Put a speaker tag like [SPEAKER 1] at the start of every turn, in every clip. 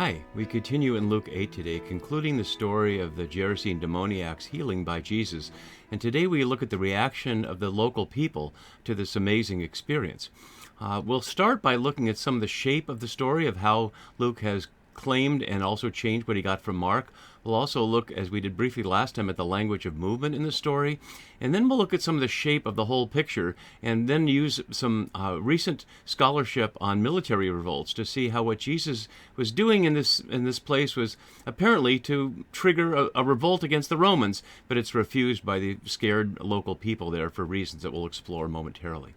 [SPEAKER 1] Hi, we continue in Luke 8 today, concluding the story of the Gerasene demoniac's healing by Jesus. And today we look at the reaction of the local people to this amazing experience. We'll start by looking at some of the shape of the story of how Luke has claimed and also changed what he got from Mark. We'll also look, as we did briefly last time, at the language of movement in the story. And then we'll look at some of the shape of the whole picture and then use some recent scholarship on military revolts to see how what Jesus was doing in this place was apparently to trigger a revolt against the Romans, but it's refused by the scared local people there for reasons that we'll explore momentarily.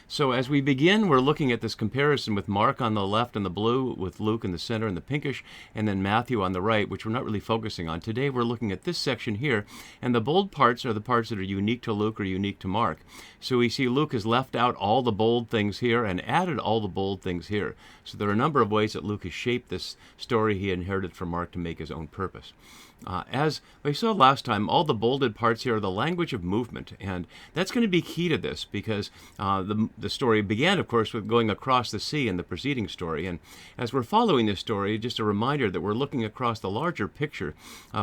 [SPEAKER 1] So as we begin, we're looking at this comparison with Mark on the left in the blue, with Luke in the center in the pinkish, and then Matthew on the right, which we're not really focusing on. Today we're looking at this section here, and the bold parts are the parts that are unique to Luke or unique to Mark. So we see Luke has left out all the bold things here and added all the bold things here. So there are a number of ways that Luke has shaped this story he inherited from Mark to make his own purpose. As we saw last time, all the bolded parts here are the language of movement, and that's going to be key to this because the story began, of course, with going across the sea in the preceding story. And as we're following this story, just a reminder that we're looking across the larger picture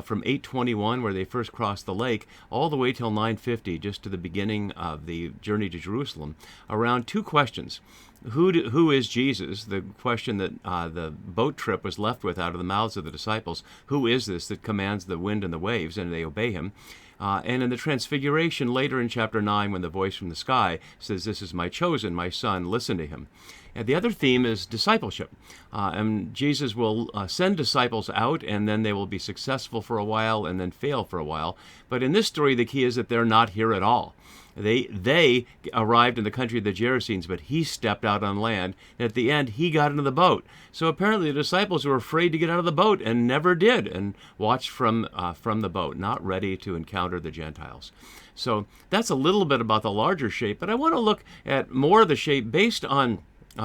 [SPEAKER 1] from 821, where they first crossed the lake, all the way till 950, just to the beginning of the journey to Jerusalem, around two questions. Who is Jesus? The question that the boat trip was left with out of the mouths of the disciples. Who is this that commands the wind and the waves, and they obey him? And in the Transfiguration, later in chapter 9, when the voice from the sky says, "This is my chosen, my son, listen to him." And the other theme is discipleship. And Jesus will send disciples out, and then they will be successful for a while and then fail for a while. But in this story, the key is that they're not here at all. They arrived in the country of the Gerasenes, but he stepped out on land, and at the end, he got into the boat. So apparently the disciples were afraid to get out of the boat and never did, and watched from the boat, not ready to encounter the Gentiles. So that's a little bit about the larger shape, but I want to look at more of the shape based on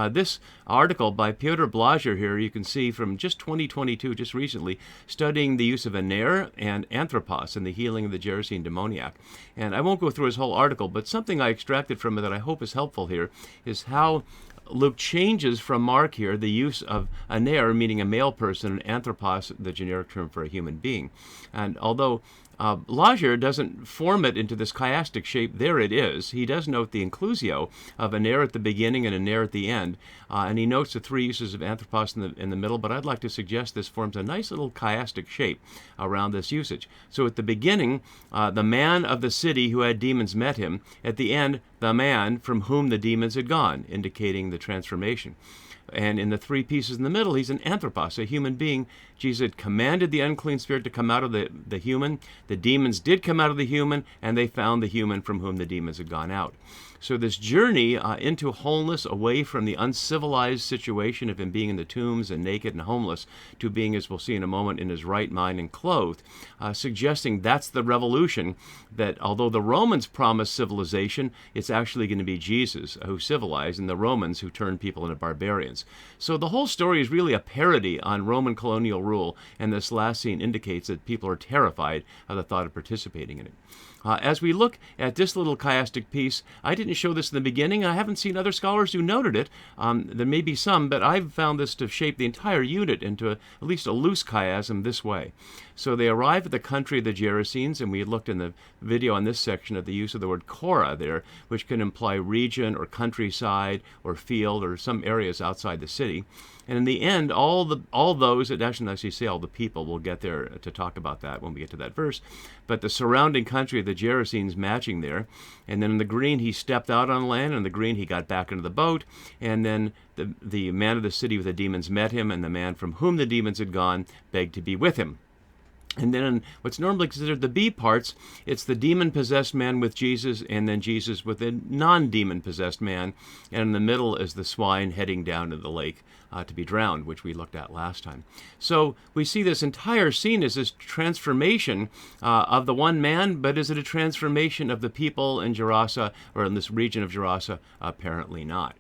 [SPEAKER 1] this article by Piotr Blazer here. You can see from just 2022, just recently, studying the use of aner and anthropos in the healing of the Gerasene demoniac. And I won't go through his whole article, but something I extracted from it that I hope is helpful here is how Luke changes from Mark here the use of aner, meaning a male person, and anthropos, the generic term for a human being. And although Blazer doesn't form it into this chiastic shape, there it is. He does note the inclusio of aner at the beginning and aner at the end, and he notes the three uses of anthropos in the middle, but I'd like to suggest this forms a nice little chiastic shape around this usage. So at the beginning, the man of the city who had demons met him. At the end, the man from whom the demons had gone, indicating the transformation. And in the three pieces in the middle, he's an anthropos, a human being. Jesus had commanded the unclean spirit to come out of the human. The demons did come out of the human, and they found the human from whom the demons had gone out. So this journey into wholeness, away from the uncivilized situation of him being in the tombs and naked and homeless, to being, as we'll see in a moment, in his right mind and clothed, suggesting that's the revolution, that although the Romans promised civilization, it's actually going to be Jesus who civilized and the Romans who turned people into barbarians. So the whole story is really a parody on Roman colonial rule, and this last scene indicates that people are terrified of the thought of participating in it. As we look at this little chiastic piece, I didn't show this in the beginning. I haven't seen other scholars who noted it. There may be some, but I've found this to shape the entire unit into at least a loose chiasm this way. So they arrive at the country of the Gerasenes, and we looked in the video on this section at the use of the word chora there, which can imply region or countryside or field or some areas outside the city. And in the end, all those, it doesn't actually say all the people, we'll get there to talk about that when we get to that verse, but the surrounding country of the Gerasenes matching there. And then in the green, he stepped out on land, and in the green, he got back into the boat, and then the man of the city with the demons met him, and the man from whom the demons had gone begged to be with him. And then in what's normally considered the B parts, it's the demon-possessed man with Jesus, and then Jesus with a non-demon-possessed man. And in the middle is the swine heading down to the lake to be drowned, which we looked at last time. So we see this entire scene as this transformation of the one man, but is it a transformation of the people in Gerasa, or in this region of Gerasa? Apparently not.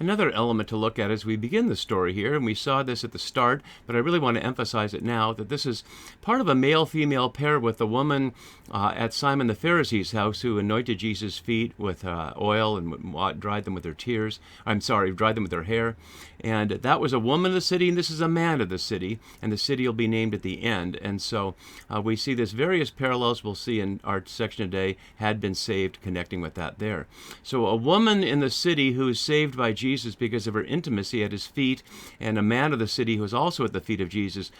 [SPEAKER 1] Another element to look at as we begin the story here, and we saw this at the start, but I really want to emphasize it now, that this is part of a male-female pair with the woman at Simon the Pharisee's house who anointed Jesus' feet with oil and dried them with her tears. Dried them with her hair. And that was a woman of the city, and this is a man of the city, and the city will be named at the end. And so we see this various parallels we'll see in our section today had been saved, connecting with that there. So a woman in the city who is saved by Jesus because of her intimacy at his feet, and a man of the city who is also at the feet of Jesus,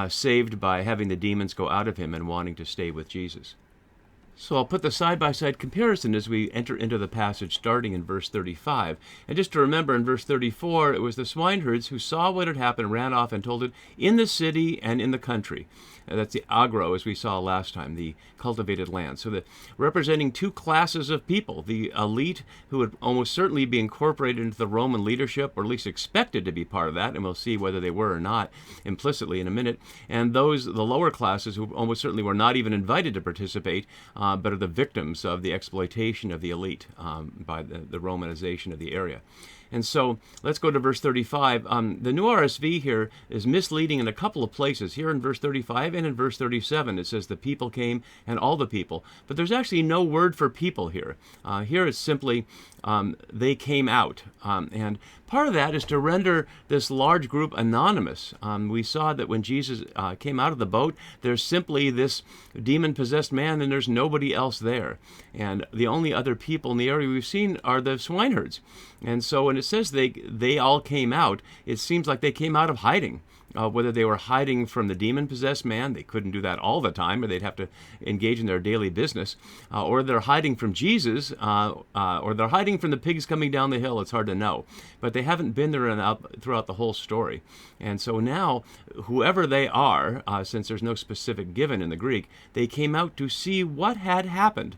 [SPEAKER 1] saved by having the demons go out of him and wanting to stay with Jesus. So I'll put the side-by-side comparison as we enter into the passage starting in verse 35. And just to remember, in verse 34, it was the swineherds who saw what had happened, ran off and told it in the city and in the country. That's the agro, as we saw last time, the cultivated land. So representing two classes of people, the elite, who would almost certainly be incorporated into the Roman leadership, or at least expected to be part of that, and we'll see whether they were or not implicitly in a minute, and the lower classes who almost certainly were not even invited to participate, but are the victims of the exploitation of the elite by the Romanization of the area. And so let's go to verse 35. The New RSV here is misleading in a couple of places. Here in verse 35 and in verse 37, it says the people came and all the people. But there's actually no word for people here. Here it's simply they came out. And part of that is to render this large group anonymous. We saw that when Jesus came out of the boat, there's simply this demon-possessed man and there's nobody else there. And the only other people in the area we've seen are the swineherds. And so when it says they all came out, it seems like they came out of hiding. Whether they were hiding from the demon-possessed man, they couldn't do that all the time, or they'd have to engage in their daily business, or they're hiding from Jesus, or they're hiding from the pigs coming down the hill. It's hard to know. But they haven't been there throughout the whole story. And so now, whoever they are, since there's no specific given in the Greek, they came out to see what had happened.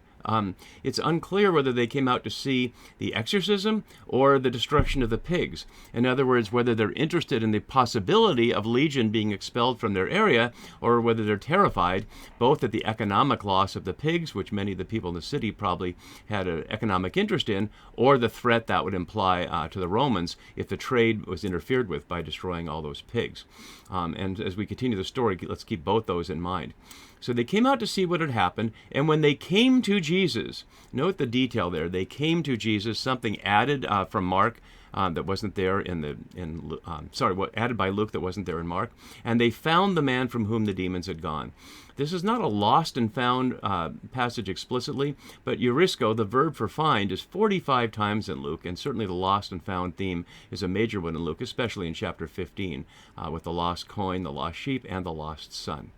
[SPEAKER 1] It's unclear whether they came out to see the exorcism or the destruction of the pigs. In other words, whether they're interested in the possibility of Legion being expelled from their area, or whether they're terrified both at the economic loss of the pigs, which many of the people in the city probably had an economic interest in, or the threat that would imply to the Romans if the trade was interfered with by destroying all those pigs. And as we continue the story, let's keep both those in mind. So they came out to see what had happened, and when they came to Jesus, note the detail there. They came to Jesus, something added from Mark that wasn't there added by Luke that wasn't there in Mark, and they found the man from whom the demons had gone. This is not a lost and found passage explicitly, but eurisco, the verb for find, is 45 times in Luke, and certainly the lost and found theme is a major one in Luke, especially in chapter 15, with the lost coin, the lost sheep, and the lost son.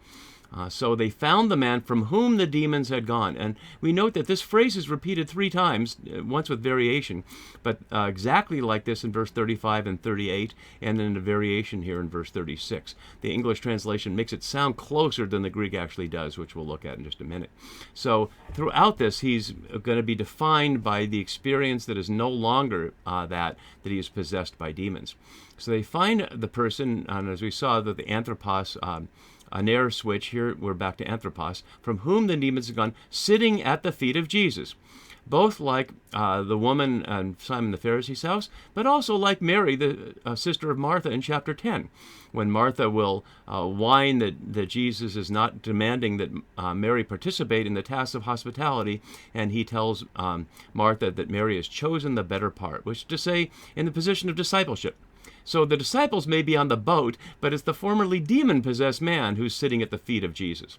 [SPEAKER 1] So they found the man from whom the demons had gone. And we note that this phrase is repeated 3 times, once with variation, but exactly like this in verse 35 and 38, and then a variation here in verse 36. The English translation makes it sound closer than the Greek actually does, which we'll look at in just a minute. So throughout this, he's going to be defined by the experience that is no longer that he is possessed by demons. So they find the person, and as we saw, that the anthropos, an air switch, here we're back to anthropos, from whom the demons had gone, sitting at the feet of Jesus. Both like the woman in Simon the Pharisee's house, but also like Mary, the sister of Martha in chapter 10, when Martha will whine that Jesus is not demanding that Mary participate in the tasks of hospitality, and he tells Martha that Mary has chosen the better part, which is to say, in the position of discipleship. So the disciples may be on the boat, but it's the formerly demon-possessed man who's sitting at the feet of Jesus,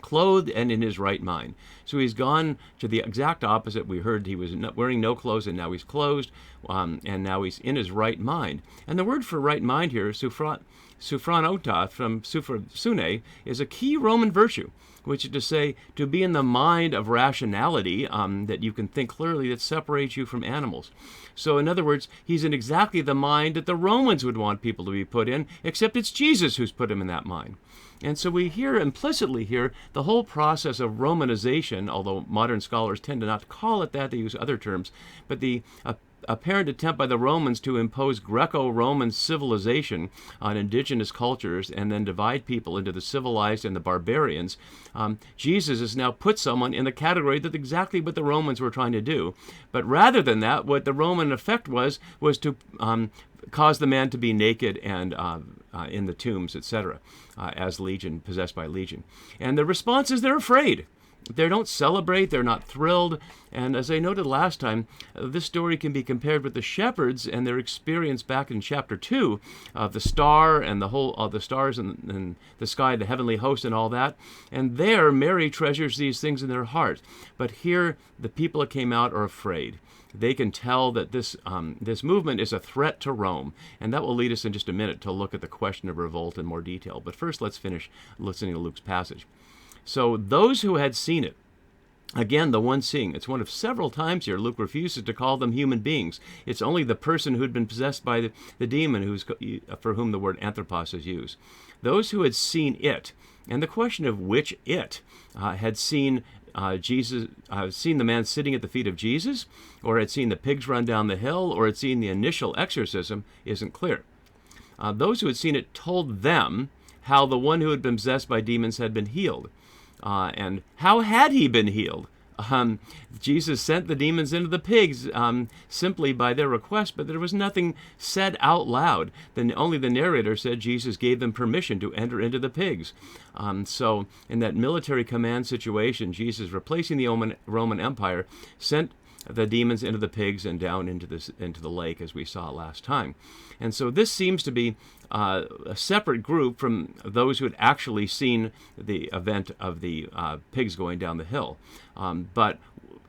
[SPEAKER 1] clothed and in his right mind. So he's gone to the exact opposite. We heard he was wearing no clothes, and now he's clothed, and now he's in his right mind. And the word for right mind here, sufranota, from sune, is a key Roman virtue, which is to say, to be in the mind of rationality, that you can think clearly, that separates you from animals. So in other words, he's in exactly the mind that the Romans would want people to be put in, except it's Jesus who's put him in that mind. And so we hear implicitly here the whole process of Romanization, although modern scholars tend to not call it that, they use other terms, but the apparent attempt by the Romans to impose Greco-Roman civilization on indigenous cultures and then divide people into the civilized and the barbarians, Jesus has now put someone in the category that's exactly what the Romans were trying to do. But rather than that, what the Roman effect was to cause the man to be naked and in the tombs, etc., as legion, possessed by legion. And the response is they're afraid. They don't celebrate, they're not thrilled, and as I noted last time, this story can be compared with the shepherds and their experience back in chapter 2 of the star and the whole the stars and the sky, the heavenly host and all that. And there, Mary treasures these things in their heart. But here, the people that came out are afraid. They can tell that this movement is a threat to Rome, and that will lead us in just a minute to look at the question of revolt in more detail. But first, let's finish listening to Luke's passage. So those who had seen it, again, the one seeing, it's one of several times here Luke refuses to call them human beings. It's only the person who had been possessed by the demon for whom the word anthropos is used. Those who had seen it, and the question of which it had seen Jesus, seen the man sitting at the feet of Jesus, or had seen the pigs run down the hill, or had seen the initial exorcism, isn't clear. Those who had seen it told them how the one who had been possessed by demons had been healed. And how had he been healed? Jesus sent the demons into the pigs simply by their request, but there was nothing said out loud. Then only the narrator said Jesus gave them permission to enter into the pigs. So in that military command situation, Jesus, replacing the Roman Empire, sent the demons into the pigs and down into the lake, as we saw last time. And so this seems to be a separate group from those who had actually seen the event of the pigs going down the hill. But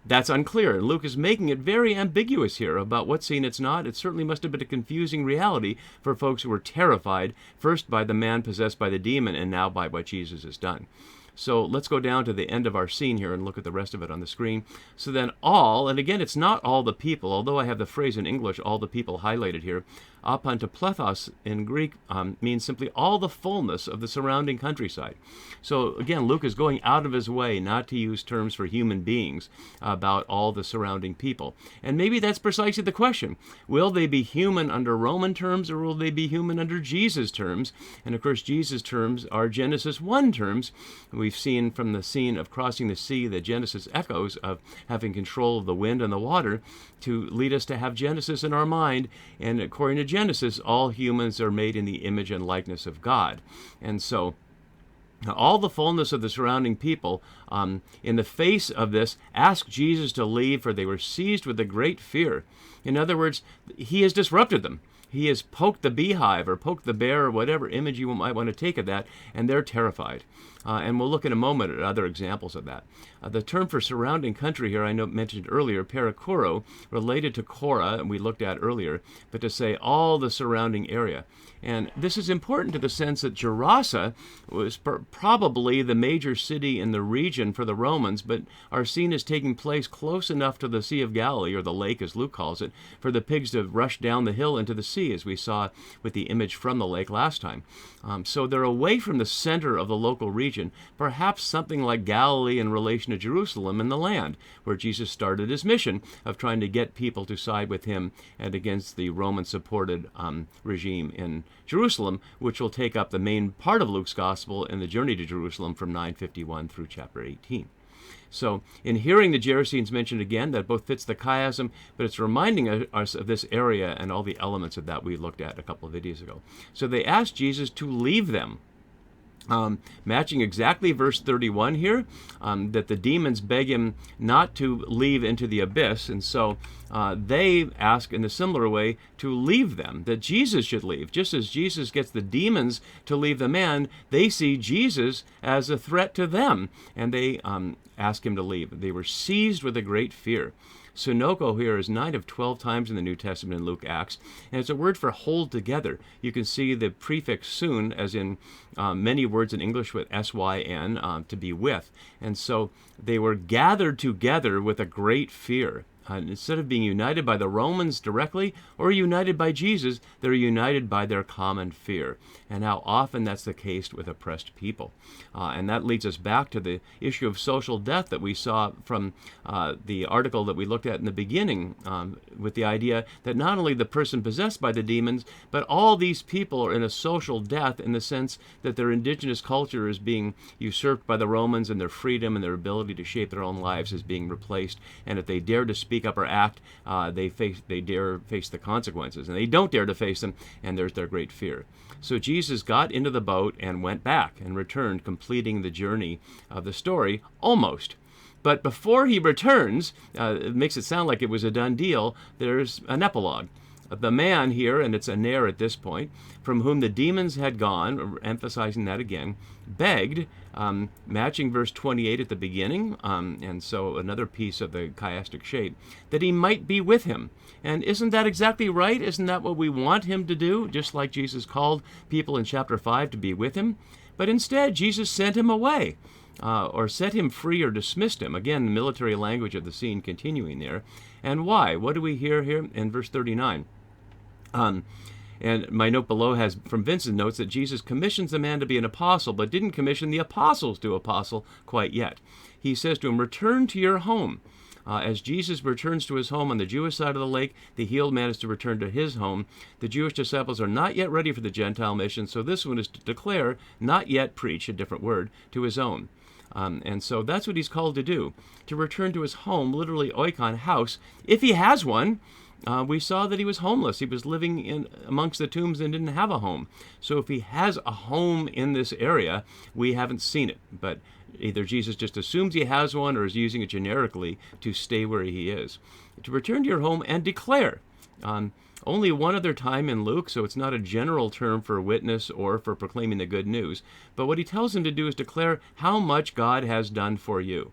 [SPEAKER 1] that's unclear. And Luke is making it very ambiguous here about what's seen, it's not. It certainly must have been a confusing reality for folks who were terrified, first by the man possessed by the demon and now by what Jesus has done. So let's go down to the end of our scene here and look at the rest of it on the screen. So then all, and again, it's not all the people, although I have the phrase in English, all the people highlighted here. Apantoplethos in Greek means simply all the fullness of the surrounding countryside. So again, Luke is going out of his way not to use terms for human beings about all the surrounding people. And maybe that's precisely the question. Will they be human under Roman terms, or will they be human under Jesus' terms? And of course, Jesus' terms are Genesis 1 terms. We've seen from the scene of crossing the sea the Genesis echoes of having control of the wind and the water to lead us to have Genesis in our mind. And according to Genesis, all humans are made in the image and likeness of God. And so all the fullness of the surrounding people, in the face of this, asked Jesus to leave, for they were seized with a great fear. In other words, he has disrupted them. He has poked the beehive or poked the bear or whatever image you might want to take of that, and they're terrified. And we'll look in a moment at other examples of that. The term for surrounding country here I mentioned earlier, perikuro, related to Korah, and we looked at earlier, but to say all the surrounding area. And this is important to the sense that Gerasa was probably the major city in the region for the Romans, but are seen as taking place close enough to the Sea of Galilee, or the lake as Luke calls it, for the pigs to rush down the hill into the sea, as we saw with the image from the lake last time. So they're away from the center of the local region, perhaps something like Galilee in relation to Jerusalem in the land, where Jesus started his mission of trying to get people to side with him and against the Roman-supported regime in Jerusalem, which will take up the main part of Luke's gospel in the journey to Jerusalem from 9:51 through chapter 18. So in hearing the Gerasenes mentioned again, that both fits the chiasm, but it's reminding us of this area and all the elements of that we looked at a couple of videos ago. So they asked Jesus to leave them. Matching exactly verse 31 here, that the demons beg him not to leave into the abyss, and so they ask in a similar way to leave them, that Jesus should leave. Just as Jesus gets the demons to leave the man, they see Jesus as a threat to them, and they ask him to leave. They were seized with a great fear. Sunoko here is 9 of 12 times in the New Testament in Luke Acts, and it's a word for hold together. You can see the prefix soon, as in many words in English with SYN, to be with. And so they were gathered together with a great fear. Instead of being united by the Romans directly or united by Jesus, they're united by their common fear. And how often that's the case with oppressed people. And that leads us back to the issue of social death that we saw from the article that we looked at in the beginning, with the idea that not only the person possessed by the demons, but all these people are in a social death in the sense that their indigenous culture is being usurped by the Romans, and their freedom and their ability to shape their own lives is being replaced. And if they dare to speak up or act, they dare face the consequences. And they don't dare to face them, and there's their great fear. So Jesus got into the boat and went back and returned, completing the journey of the story, almost. But before he returns, it makes it sound like it was a done deal, there's an epilogue. The man here, and it's a Nair at this point, from whom the demons had gone, emphasizing that again, begged, matching verse 28 at the beginning, and so another piece of the chiastic shape, that he might be with him. And isn't that exactly right? Isn't that what we want him to do? Just like Jesus called people in chapter 5 to be with him. But instead, Jesus sent him away, or set him free or dismissed him. Again, the military language of the scene continuing there. And why? What do we hear here in verse 39? And my note below has, from Vincent, notes that Jesus commissions the man to be an apostle, but didn't commission the apostles to apostle quite yet. He says to him, return to your home. As Jesus returns to his home on the Jewish side of the lake, the healed man is to return to his home. The Jewish disciples are not yet ready for the Gentile mission, so this one is to declare, not yet preach, a different word, to his own. And so that's what he's called to do, to return to his home, literally oikon, house, if he has one. We saw that he was homeless. He was living in amongst the tombs and didn't have a home. So if he has a home in this area, we haven't seen it. But either Jesus just assumes he has one or is using it generically to stay where he is. To return to your home and declare. Only one other time in Luke, so it's not a general term for witness or for proclaiming the good news. But what he tells him to do is declare how much God has done for you.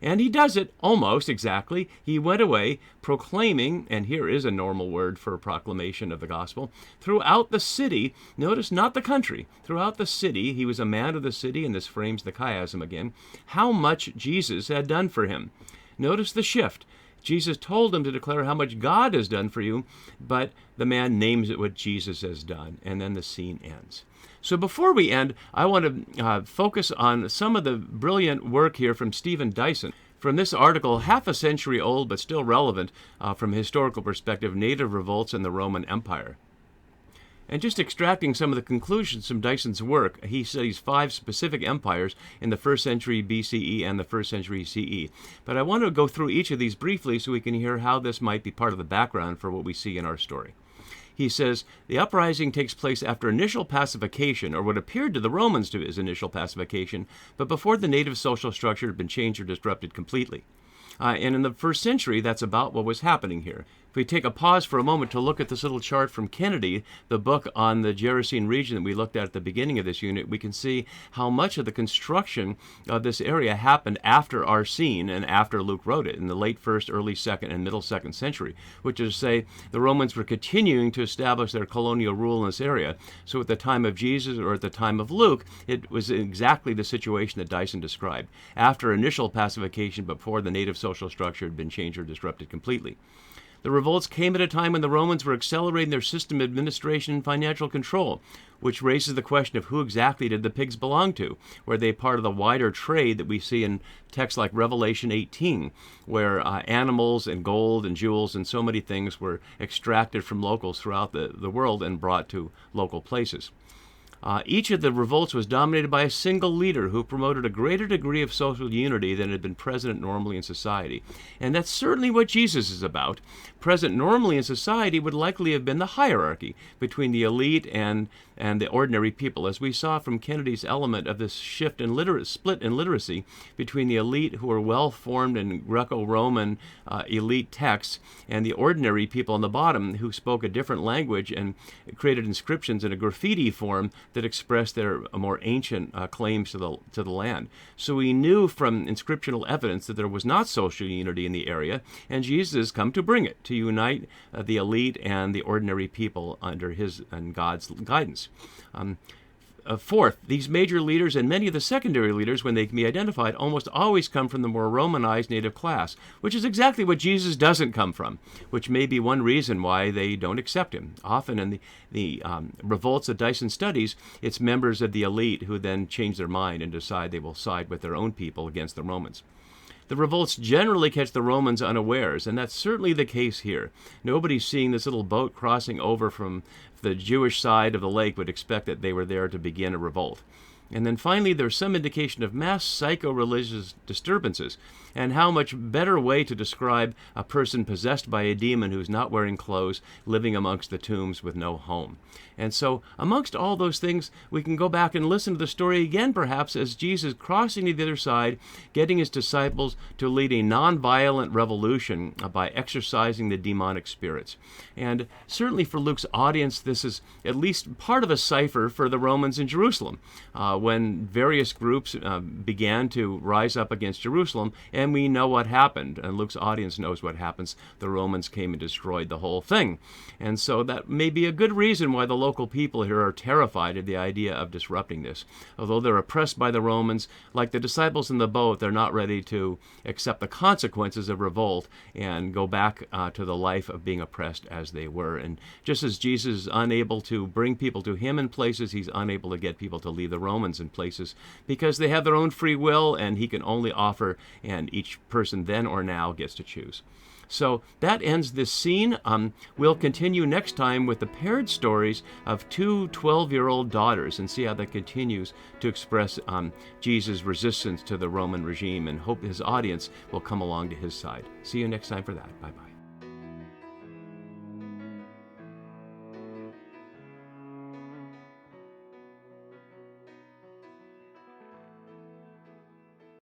[SPEAKER 1] And he does it almost exactly. He went away proclaiming, and here is a normal word for proclamation of the gospel, throughout the city. Notice, not the country. Throughout the city, he was a man of the city, and this frames the chiasm again, how much Jesus had done for him. Notice the shift. Jesus told him to declare how much God has done for you, but the man names it what Jesus has done, and then the scene ends. So before we end, I want to focus on some of the brilliant work here from Stephen Dyson. From this article, half a century old but still relevant from a historical perspective, native revolts in the Roman Empire. And just extracting some of the conclusions from Dyson's work, he studies 5 specific empires in the 1st century BCE and the 1st century CE. But I want to go through each of these briefly so we can hear how this might be part of the background for what we see in our story. He says, the uprising takes place after initial pacification, or what appeared to the Romans to as initial pacification, but before the native social structure had been changed or disrupted completely. And in the 1st century, that's about what was happening here. If we take a pause for a moment to look at this little chart from Kennedy, the book on the Gerasene region that we looked at the beginning of this unit, we can see how much of the construction of this area happened after our scene and after Luke wrote it, in the late 1st, early 2nd, and middle 2nd century, which is to say the Romans were continuing to establish their colonial rule in this area. So at the time of Jesus or at the time of Luke, it was exactly the situation that Dyson described, after initial pacification before the native social structure had been changed or disrupted completely. The revolts came at a time when the Romans were accelerating their system of administration and financial control, which raises the question of who exactly did the pigs belong to? Were they part of the wider trade that we see in texts like Revelation 18, where animals and gold and jewels and so many things were extracted from locals throughout the world and brought to local places? Each of the revolts was dominated by a single leader who promoted a greater degree of social unity than had been present normally in society. And that's certainly what Jesus is about. Present normally in society would likely have been the hierarchy between the elite and the ordinary people, as we saw from Kennedy's element of this shift in split in literacy between the elite who were well-formed in Greco-Roman elite texts and the ordinary people on the bottom who spoke a different language and created inscriptions in a graffiti form that expressed their more ancient claims to the land. So we knew from inscriptional evidence that there was not social unity in the area, and Jesus has come to bring it, to unite the elite and the ordinary people under his and God's guidance. Fourth, these major leaders and many of the secondary leaders, when they can be identified, almost always come from the more Romanized native class, which is exactly what Jesus doesn't come from, which may be one reason why they don't accept him. Often in the revolts that Dyson studies, it's members of the elite who then change their mind and decide they will side with their own people against the Romans. The revolts generally catch the Romans unawares, and that's certainly the case here. Nobody's seeing this little boat crossing over from the Jewish side of the lake would expect that they were there to begin a revolt. And then finally, there's some indication of mass psycho-religious disturbances, and how much better way to describe a person possessed by a demon who's not wearing clothes, living amongst the tombs with no home. And so, amongst all those things, we can go back and listen to the story again, perhaps, as Jesus crossing to the other side, getting his disciples to lead a nonviolent revolution by exorcising the demonic spirits. And certainly for Luke's audience, this is at least part of a cipher for the Romans in Jerusalem, when various groups began to rise up against Jerusalem, and we know what happened, and Luke's audience knows what happens. The Romans came and destroyed the whole thing. And so that may be a good reason why the local people here are terrified of the idea of disrupting this. Although they're oppressed by the Romans, like the disciples in the boat, they're not ready to accept the consequences of revolt and go back to the life of being oppressed as they were. And just as Jesus is unable to bring people to him in places, he's unable to get people to leave the Romans in places because they have their own free will, and he can only offer, and each person then or now gets to choose. So that ends this scene. We'll continue next time with the paired stories of two 12-year-old daughters and see how that continues to express Jesus' resistance to the Roman regime, and hope his audience will come along to his side. See you next time for that. Bye-bye.